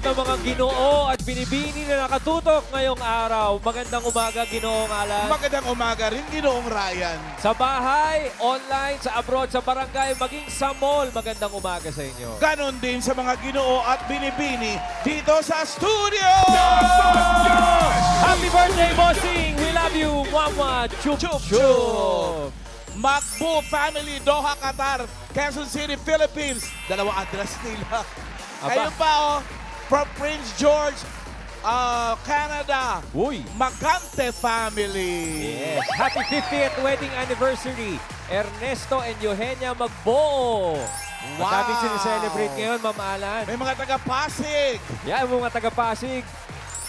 ng mga Ginoo at binibini na nakatutok ngayong araw. Magandang umaga, Ginoong Alan. Magandang umaga rin, Ginoong Ryan. Sa bahay, online, sa abroad, sa barangay, maging sa mall, magandang umaga sa inyo. Ganon din sa mga Ginoo at binibini dito sa studio! Happy birthday, Bossing! We love you, Mama! Chup, chup, chup! Macbu Family, Doha, Qatar, Quezon City, Philippines. Dalawang address nila. Aba. Ayun pa, oh, from Prince George, Canada. Uy! Magante Family. Yes! Happy 50th wedding anniversary, Ernesto and Eugenia Magbo. Wow! Maraming sineselebrate ngayon, Ma'am Alan. May mga taga-Pasig. Yan, mga taga-Pasig.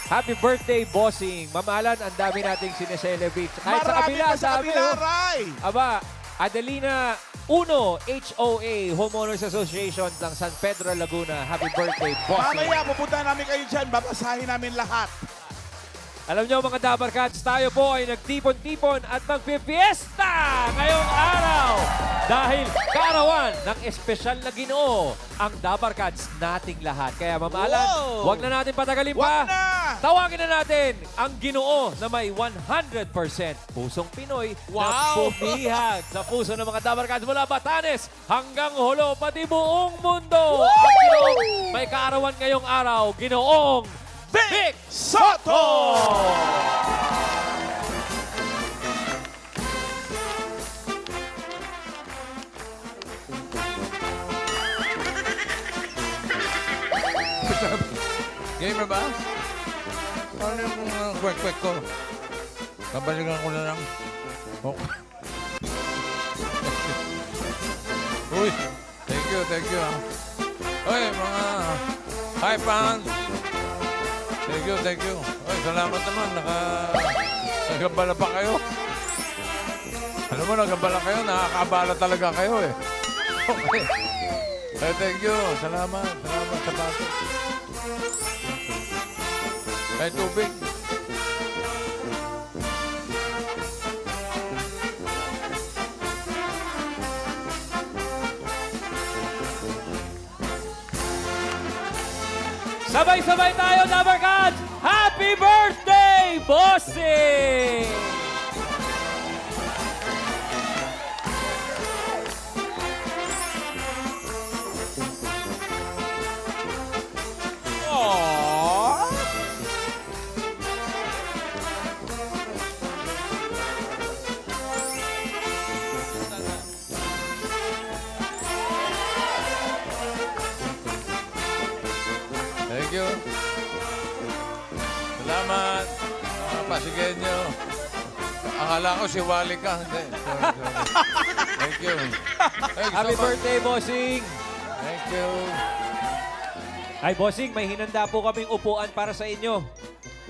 Happy birthday, Bossing. Ma'am Alan, ang dami nating sineselebrate. Kahit sa Marami kabila, pa sa kabila, Ray. Aba, Adelina Uno, HOA, Homeowners Association ng San Pedro, Laguna. Happy birthday, Bossing. Mamaya, pupunta namin kayo dyan. Babasahin namin lahat. Alam nyo mga Dabarkads, tayo po ay nagtipon-tipon at magpipiesta ngayong araw. Dahil kaarawan ng espesyal na Ginoo ang Dabarkads nating lahat. Kaya Ma'am Alan, huwag na natin patagalin pa. Wag na! Tawagin na natin ang Ginoo na may 100% pusong Pinoy na Wow! bumihag sa puso ng mga Dabarkads mula Batanes hanggang Holo, pati buong mundo. Ang Ginoong may kaarawan ngayong araw, Ginoong Vic Soto! Gamer ba? Ano yung kwek-kwek ko? Kabalikan ko na lang. Oh. Uy, thank you, thank you. Uy, mga hi fans. Thank you, thank you. Uy, salamat naman. Nagabala pa kayo. Alam mo, nagabala kayo. Nakakabala talaga kayo eh. Okay. Hey, thank you. Salamat. Salamat sa baso. May tubig. Sabay-sabay tayo, Dabarkads! Happy birthday, Bossing! Aww. Thank you. Salamat. Mga Pasigenyo. Akala ko si Wally ka. Hindi. Sorry, sorry. Thank you. Thank you Happy so much. birthday, Bossing! Thank you. Ay, Bossing, may hinanda po kaming upuan para sa inyo.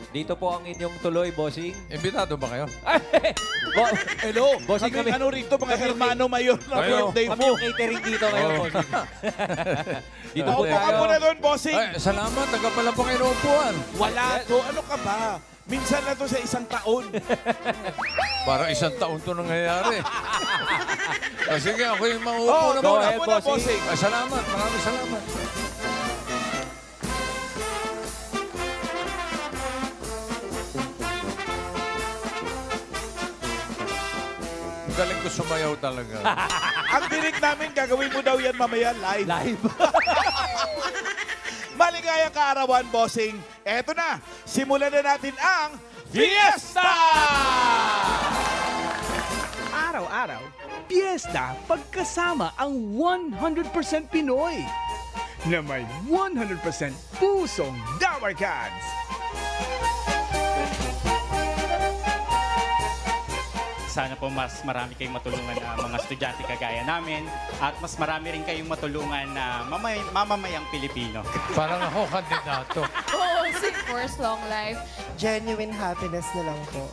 Dito po ang inyong tuloy, Bossing. Imbitado ba kayo? Ay, Hello. Bossing, kami, kami- ano rito, mga Hermano Mayor na Kayo. birthday kami mo. yung catering dito ngayon, Oh. Bossing. Dito po Opo ka tayo. muna doon, bossing. Ay, salamat. Nagkapala pa kayo ng upuan. Wala to. Ano ka ba? Minsan na to sa isang taon. Parang isang taon to nangyayari. Sige, ako yung mauupo Oh, na go muna. ahead, muna, bossing. bossing. Ay, salamat. Maraming salamat. Galing ko sumayaw talaga. Ang dinig namin, gagawin mo daw yan mamaya live. Live. Maligayang kaarawan, bossing. Eto na, simulan na natin ang Fiesta! Araw-araw, piyesta pagkasama ang 100% Pinoy na may 100% pusong Dabarkads. Sana po mas marami kayong matulungan na mga estudyante kagaya namin at mas marami rin kayong matulungan na mamamayang Pilipino. Parang ako kandidato. Oo, seek first long life. Genuine happiness na lang po.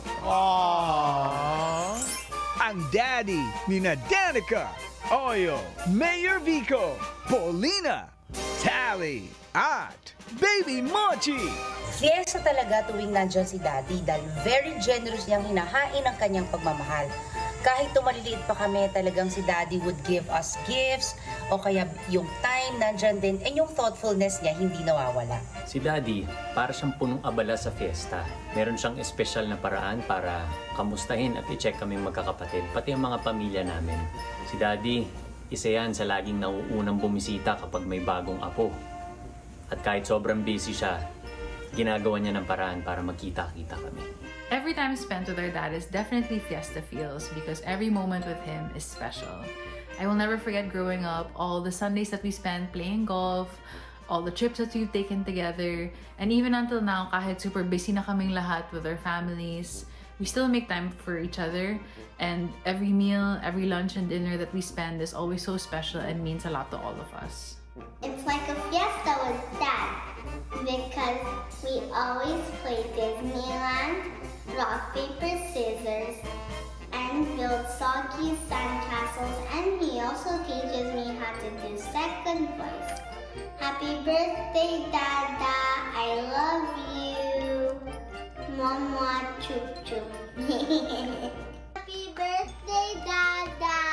Ang daddy ni Danica, Oyo, Mayor Vico, Paulina, Tally, at Baby Mochi. Fiesta talaga tuwing nandyan si Daddy dahil very generous niyang hinahain ang kanyang pagmamahal. Kahit tumaliliit pa kami, talagang si Daddy would give us gifts o kaya yung time nandyan din and yung thoughtfulness niya hindi nawawala. Si Daddy, para siyang punong abala sa fiesta. Meron siyang espesyal na paraan para kamustahin at i-check kaming magkakapatid, pati ang mga pamilya namin. Si Daddy, isa yan sa laging nauunang bumisita kapag may bagong apo. At kahit sobrang busy siya, ginagawa niya ng paraan para magkita-kita kami. Every time spent with our dad is definitely fiesta feels because every moment with him is special. I will never forget growing up, all the Sundays that we spent playing golf, all the trips that we've taken together, and even until now, kahit super busy na kaming lahat with our families, we still make time for each other, and every meal, every lunch and dinner that we spend is always so special and means a lot to all of us. It's like a fiesta with Dad because we always play Disneyland, rock, paper, scissors, and build soggy sandcastles, and he also teaches me how to do second voice. Happy birthday, Dada! I love you! Mama, chup chup. Happy birthday, Dada!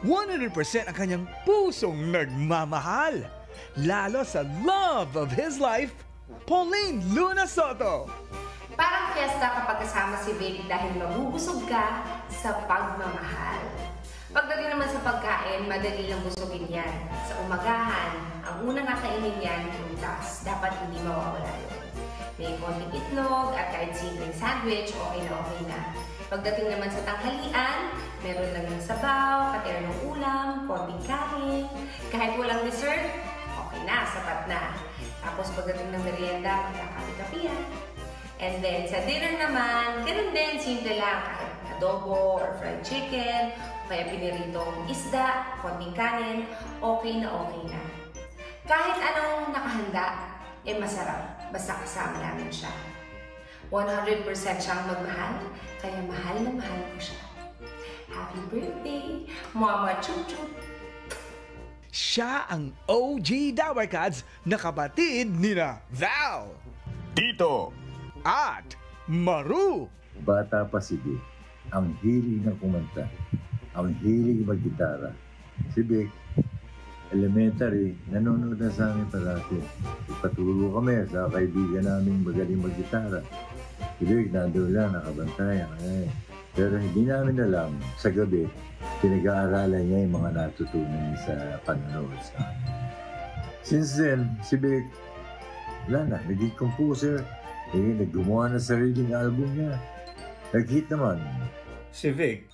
100% ang kanyang pusong nagmamahal. Lalo sa love of his life, Pauline Luna Soto. Parang fiesta kapag kasama si Vic dahil mabubusog ka sa pagmamahal. Pagdating naman sa pagkain, madali lang busogin yan. Sa umagahan, ang unang kakainin yan, prutas. Dapat hindi mawawala yun. May konting itlog at kahit simpleng sandwich, okay na. Pagdating naman sa tanghalian, meron lang yung sabaw, katero ng ulam, konting kanin. Kahit walang dessert, okay na, sapat na. Tapos pagdating ng merienda, magkakapi-kapihan. And then sa dinner naman, ganun din, simple lang. Kahit adobo or fried chicken, kaya piniritong isda, konting kanin, okay na. Kahit anong nakahanda, masarap. Basta kasama namin siya. 100% siyang magmahal, kaya mahal na mahal ko siya. Happy birthday, Mama Chup Chup! Siya ang OG Dabarkads na kapatid nina Val, Tito, at Maru. Bata pa si Vic, ang hilig ng kumanta, ang hilig mag-gitara. Si Vic, elementary, nanonood na sa amin parati. Ipatulog kami sa kaibigan namin magaling mag-gitara. Si Vic, nandun lang, nakabantay. Pero hindi namin alam, sa gabi, pinag-aaralan niya yung mga natutunan niya sa panonood sa amin. Since then, si Vic, wala na, naging composer. Naggumawa na sariling album niya. Nag-hit naman. Si Vic,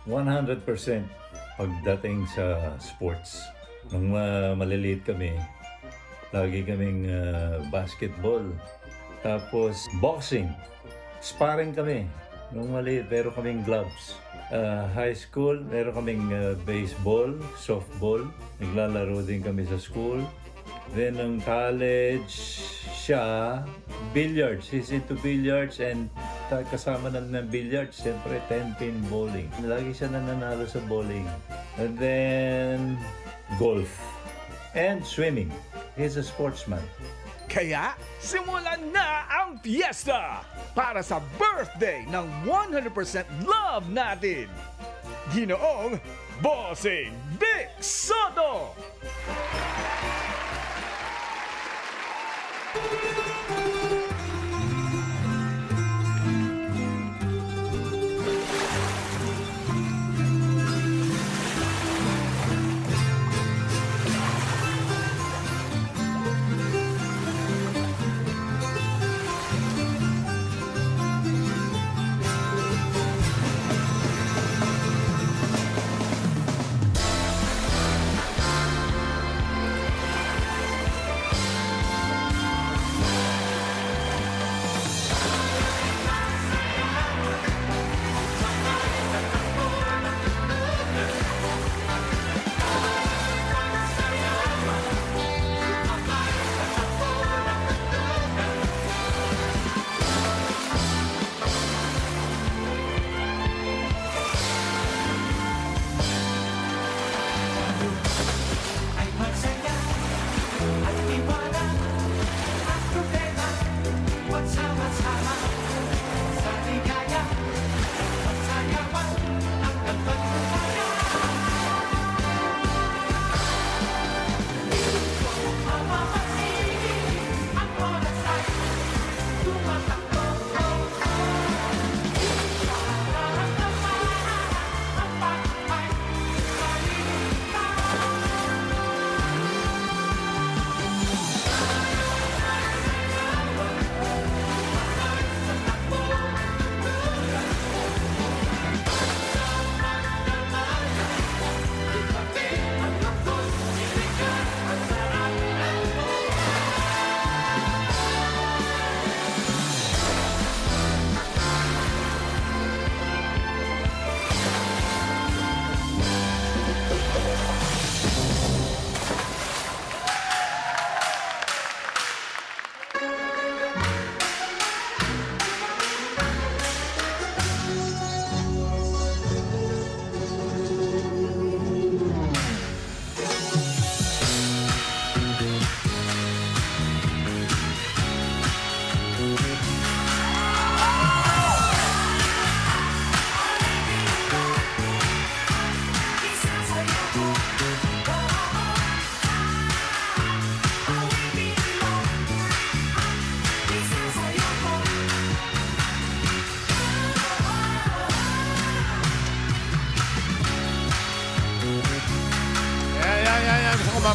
100% pagdating sa sports. Nung maliliit kami, lagi kaming basketball. Tapos boxing. Sparring kami. Nung maliit, meron kaming gloves. High school, meron kaming baseball, softball. Naglalaro din kami sa school. Then ng college, siya, billiards. He's into billiards and kasama na ng billiards, siyempre 10-pin bowling. Lagi siya nananalo sa bowling. And then, golf. And swimming. He's a sportsman. Kaya, simulan na ang fiesta para sa birthday ng 100% love natin. Ginoong Bossing Vic Soto!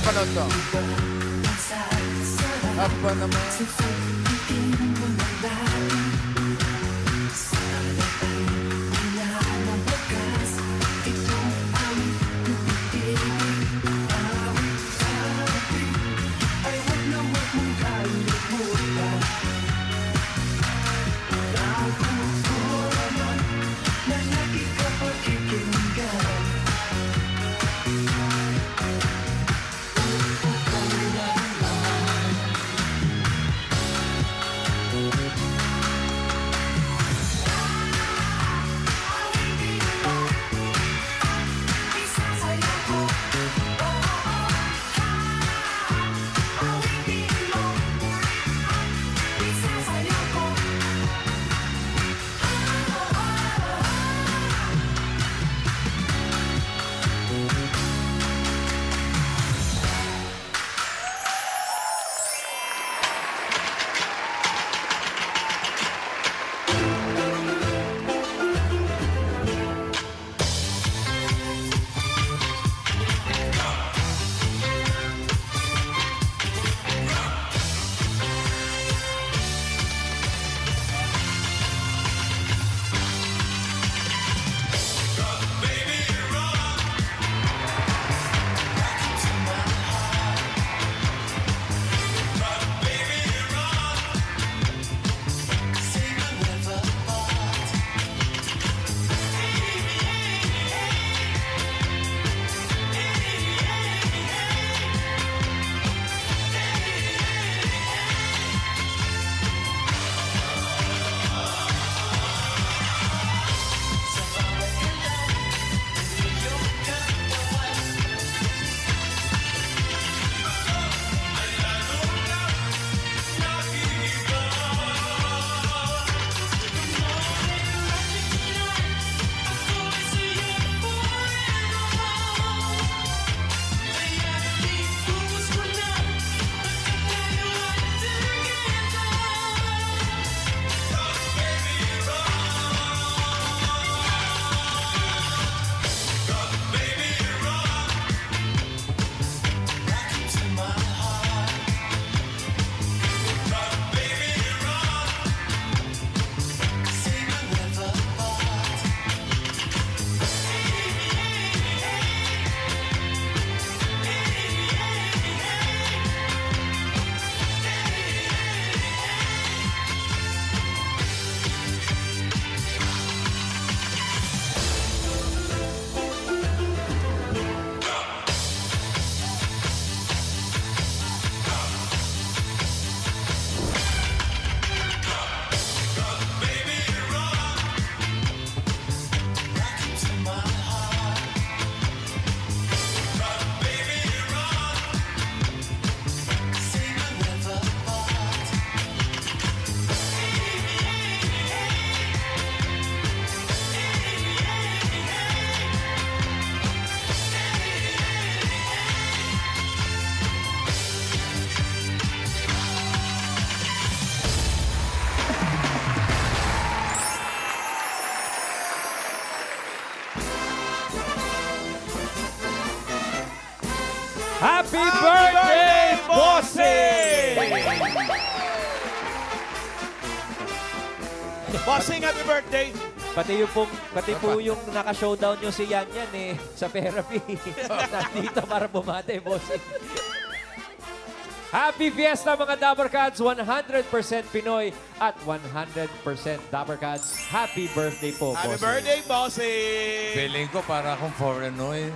napanood to? Aba naman. Happy birthday, Bossing! Bossing, happy birthday! Pati po yung naka-showdown yung si Yan Yan sa therapy. Nandito para bumate, Bossing. Happy Fiesta mga Dapper Cats! 100% Pinoy at 100% Dapper Cats. Happy birthday po, Happy Bossing. birthday, Bossing! Feeling ko para akong foreigner.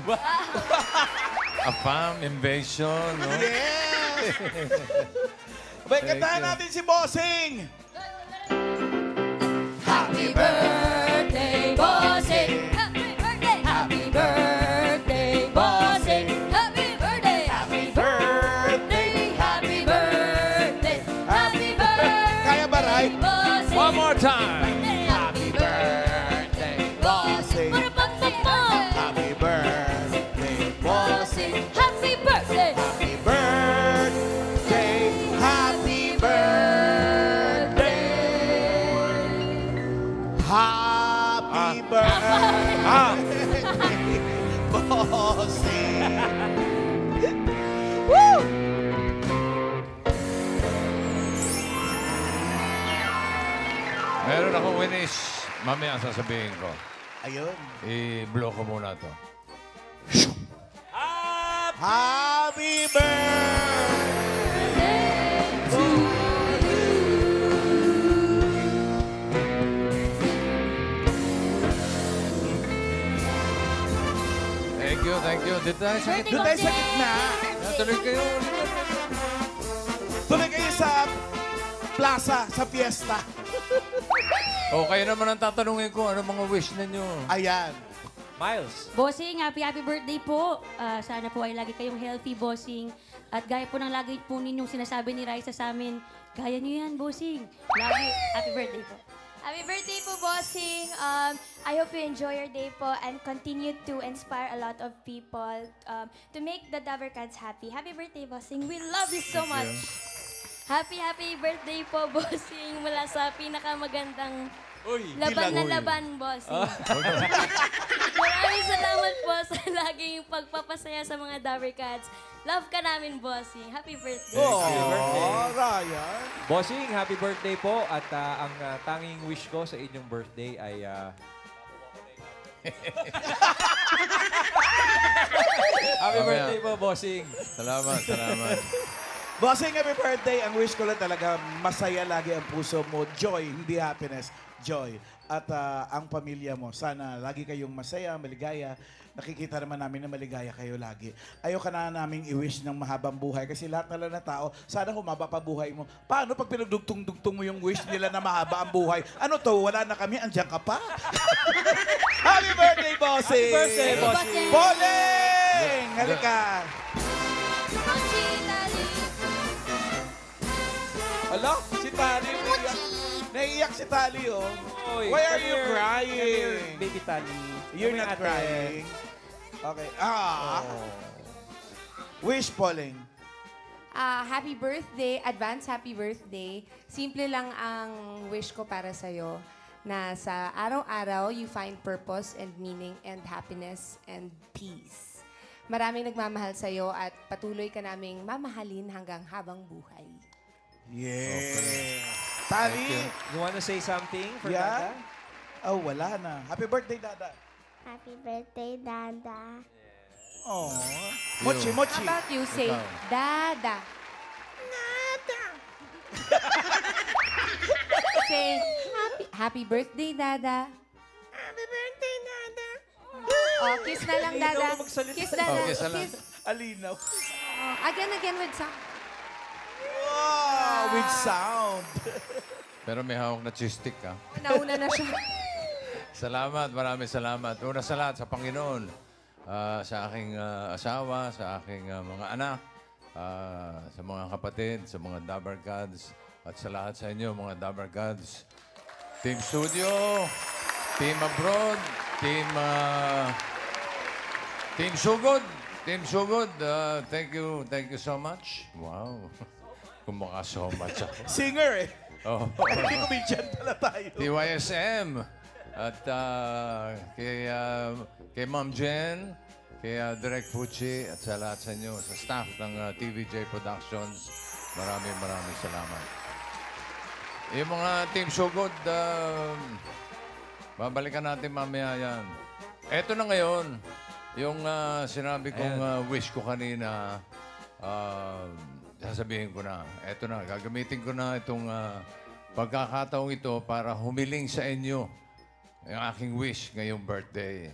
A farm invasion, no? Yes! Abay, kantahan natin si Bossing! Happy birthday, Bossing! Happy birthday! Happy birthday, Bossing! Happy birthday! Happy birthday! Happy birthday! Happy birthday! Kaya ba, Ray? Bossing! One more time! Happy birthday, Bossing! Happy birthday, Bossing! Happy birthday! Happy birthday! Happy birthday! Happy birthday, Bossing! ako winish, mamaya sasabihin ko. Ayun. I-blow ko muna to. Happy birthday to Thank you. Dito tayo sa Doon tayo sa gitna. Tuloy kayo. Tuloy kayo sa plaza, sa fiesta. O, kayo naman ang tatanungin ko, ano mga wish ninyo? Ayan. Miles. Bossing, happy birthday po. Sana po ay lagi kayong healthy, bossing. At gaya po ng lagi po ninyong sinasabi ni Raisa sa amin, gaya niyo yan, bossing. Lagi, happy birthday po. Happy birthday po, Bossing. I hope you enjoy your day po and continue to inspire a lot of people to make the Dabber Cats happy. Happy birthday, Bossing. We love you so much. Happy birthday po, bossing. Mula sa pinakamagandang laban na laban, bossing. Maraming salamat po sa laging pagpapasaya sa mga Dabber Cats. Love ka namin, bossing. Happy birthday. Ryan. Bossing, happy birthday po. At ang tanging wish ko sa inyong birthday ay... happy birthday po, bossing. Salamat. Bossing, happy birthday. Ang wish ko lang talaga, masaya lagi ang puso mo. Joy, hindi happiness. Joy. At ang pamilya mo, sana lagi kayong masaya, maligaya. Nakikita naman namin na maligaya kayo lagi. Ayoko na naming i-wish ng mahabang buhay kasi lahat na lang na tao, sana humaba pa buhay mo. Paano pag pinagdugtong-dugtong mo yung wish nila na mahaba ang buhay? Ano to? Wala na kami, andyan ka pa. Happy birthday, Bossing! Happy birthday, Bossing! Boling! Halika! Hello? Si Tali. Naiiyak si Tali, oh. Oy, Why are come you here. crying? Come here, baby Tali. You're Come not here, ate. crying. Okay. Wish, Pauling. Happy birthday, advance happy birthday. Simple lang ang wish ko para sa'yo na sa araw-araw you find purpose and meaning and happiness and peace. Maraming nagmamahal sa'yo at patuloy ka naming mamahalin hanggang habang buhay. Yeah. Tali. You wanna say something for Yeah? Dada? Oh, wala na. Happy birthday, Dada. Happy birthday, Dada. Oh. Mochi, Mochi. How about you say, Ikaw. Dada? Say, happy birthday, Dada. Happy birthday, Dada. Oh, kiss na lang, Dada. Alinaw magsalita. Kiss, Dada. Oh, kiss na lang. Kiss. Alinaw. Oh, again with some. Wow, with sound. Pero may hawak na chistic, ha? Nauna na siya. Salamat, maraming salamat. Una sa lahat, sa Panginoon, sa aking asawa, sa aking mga anak, sa mga kapatid, sa mga Dabber Gods, at sa lahat sa inyo, mga Dabber Gods. Team Studio, Team Abroad, Team Sugod. Team Sugod, thank you so much. Wow. Kumaka so much ako. Singer eh. Oh. Hindi comedian pala tayo. TYSM. At kay Ma'am Jen, kay Direk Fucci, at sa lahat sa inyo, sa staff ng TVJ Productions, maraming salamat. Yung mga Team Sugod, babalikan natin mamaya yan. Eto na ngayon, yung sinabi kong wish ko kanina, sasabihin ko na. Eto na, gagamitin ko na itong pagkakataong ito para humiling sa inyo yung aking wish ngayong birthday.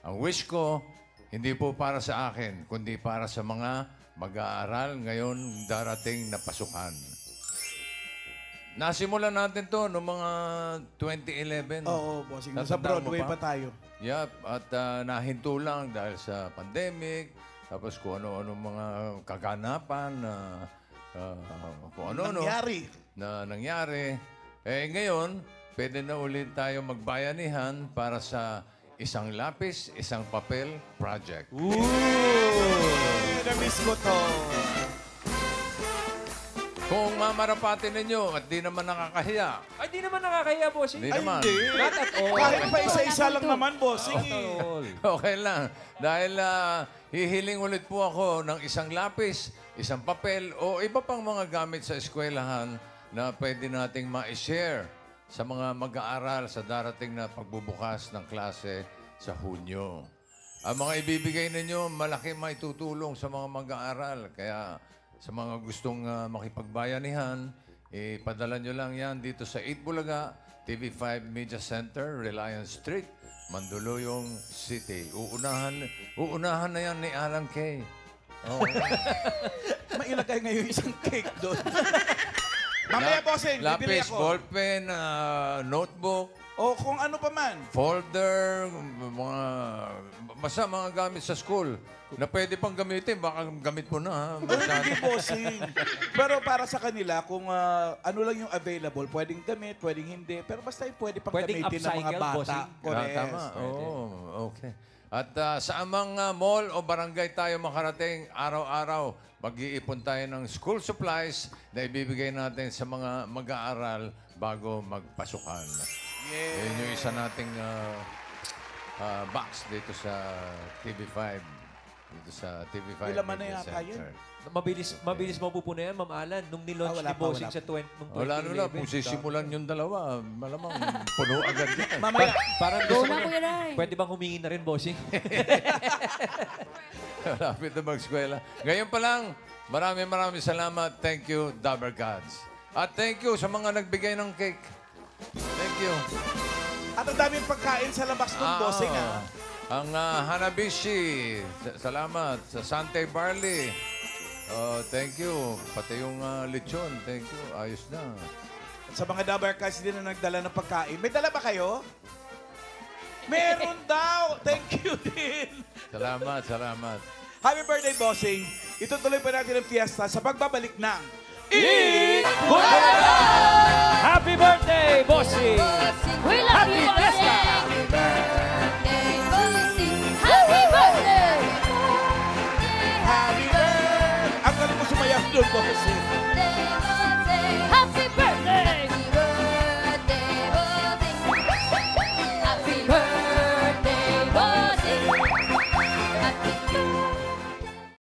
Ang wish ko, hindi po para sa akin, kundi para sa mga mag-aaral ngayon darating na pasukan. Nasimulan natin to noong mga 2011. Oo, bossing. Nasa Natandaan mo Broadway pa tayo. Yep, at nahinto lang dahil sa pandemic, tapos kung ano-ano mga kaganapan na kung ano-ano na nangyari. Eh ngayon, pwede na ulit tayo magbayanihan para sa isang lapis, isang papel project. Ooh! Na-miss ko to. Kung mamarapatin ninyo at di naman nakakahiya. Ay, di naman nakakahiya, bossing. Di naman. Not at all. Kahit pa isa-isa lang naman, bossing. Okay lang. Dahil hihiling ulit po ako ng isang lapis, isang papel, o iba pang mga gamit sa eskwelahan na pwede nating ma-share sa mga mag-aaral sa darating na pagbubukas ng klase sa Hunyo. Ang mga ibibigay ninyo, malaki maitutulong sa mga mag-aaral. Kaya sa mga gustong makipagbayanihan, ipadala nyo lang yan dito sa 8 Bulaga, TV5 Media Center, Reliance Street, Mandaluyong City. Uunahan na yan ni Alan Kay. Oh. Mailagay ngayon isang cake doon. Mamaya, bossing, bibili Lapis, ako. ballpen, notebook, O kung ano pa man. folder, basta mga gamit sa school na pwede pang gamitin. Baka gamit mo na. Hindi, bossing. Pero para sa kanila, kung ano lang yung available, pwedeng gamit, pwedeng hindi. Pero basta yung pwede pang Pwedeng gamitin ng mga upcycle, bata. bossing. Correct. Tama. Oo, okay. At sa amang mall o barangay tayo makarating, araw-araw, mag-iipon tayo ng school supplies na ibibigay natin sa mga mag-aaral bago magpasukan. Yeah. Yun yung isa nating box dito sa TV5. Dito sa TV5 May laman na Media yata yun. Center. Mabilis mapupo na yan, Ma'am Alan. Nung nilaunch wala ni pa, Bossing wala sa 2011. Wala na kung sisimulan yung dalawa, malamang puno agad yan. Mamaya. Parang Go gusto na, ko Kuya Ray. Pwede bang humingi na rin, Bossing? Malapit na mag-eskwela. Ngayon pa lang, maraming salamat. Thank you, Dabber Gods. At thank you sa mga nagbigay ng cake. Thank you. At ang daming pagkain sa labas ng bossing, ah. Ang Hanabishi, salamat. Sa Sante Barley, thank you. Pati yung lechon, thank you. Ayos na. At sa mga Dabber Cats din na nagdala ng pagkain. May dala ba kayo? Meron daw! Thank you din! Salamat. Happy birthday, bossing! Itutuloy pa natin ang fiesta sa pagbabalik ng Eat Bulaga! Happy birthday, Bossing! We love you, Bossing! Happy birthday, Bossing! Happy birthday! Happy birthday! Ang galing mo sumayaw doon, bossing.